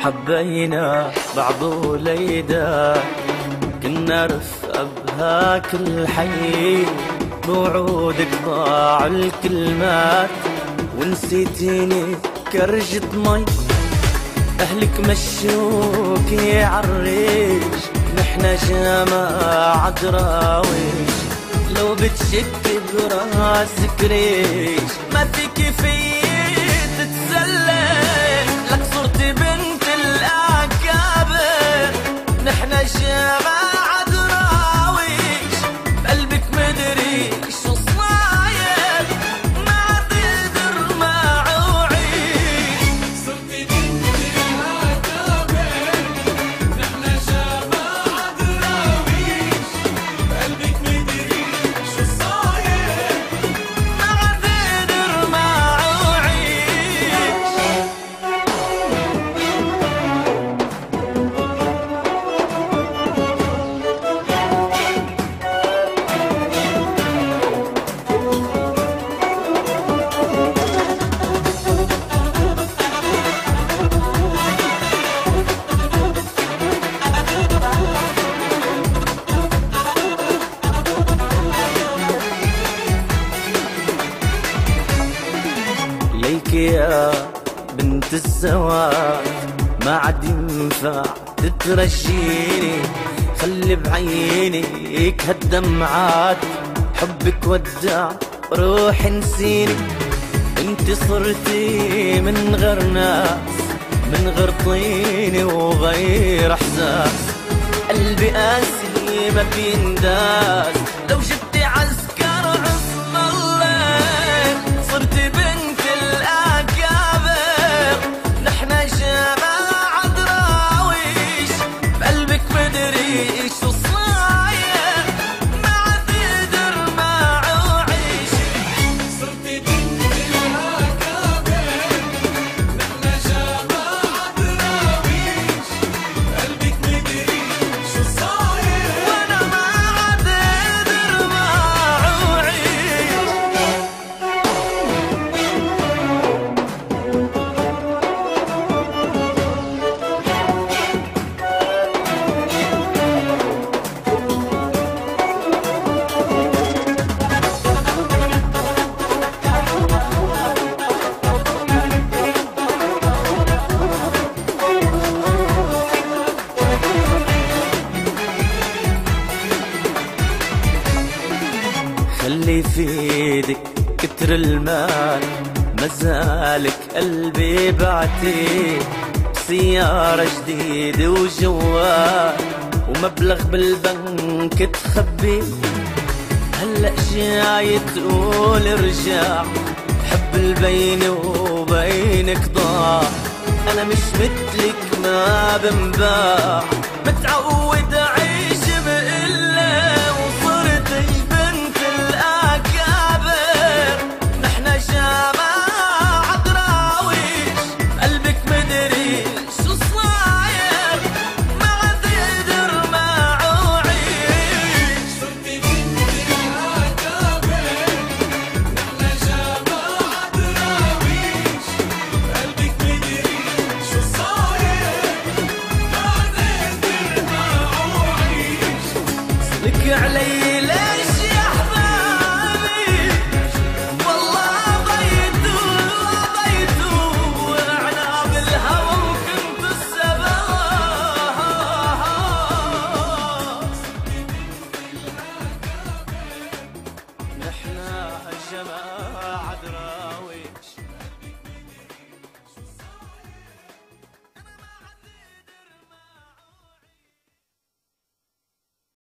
حبينا بعض وليدا، كنا رفقة بهاك الحي، بوعودك ضاع الكلمات ونسيتيني كرجة مي. أهلك مشوكي عالريش، نحنا جماعة دراويش، لو بتشكي براسك ريش ما فيكي فيي تتسلك، لك صرتي بنت الأكابر. نحنا جماعة دراويش، بقلبك مدري شو صاير، ما عاد يقدر معه عيش. صرتي بنت الأكابر، نحنا جماعة دراويش، بقلبك مدري شو صاير، ما عاد يقدر معه عيش. ليك يا بنت الزواج ما عاد ينفع تترجيني، خلي بعينيك هالدمعات، حبك ودع روحي نسيني. انت صرتي من غير ناس، من غير طيني وغير احساس، قلبي قاسي ما بينداس، لو جبتي عسكر عصم الله. صرتي بنت الأكابر، نحنا جماعة دراويش، بقلبك مدري شو صاير، ما عاد يقدر معه عيش. صرتي بنت الأكابر، نحنا جماعة دراويش، بقلبك مدري شو صاير، وانا ما عاد يقدر معه عيش. خلي في ايدك كتر المال، مازالك قلبي بعتيه، بسيارة جديدة وجوال ومبلغ بالبنك تخبيه. هلأ جاي تقول ارجع، حب البيني وبينك ضاع، انا مش مثلك ما بنباع، متعود اعيش بقلة وصرت بنت الأكابر. نحنا جماعة دراويش، قلبك مدري شو صاير، ما عاد يقدر معه عيش. صرتي بنت الأكابر، نحنا جماعة دراويش، بقلبك مدري شو صاير، ما عاد يقدر معه عيش. لك علي ليش يا حبايبي، والله ضيتوا عناب الهوى وكنت السبب. نحنا جماعة دراويش.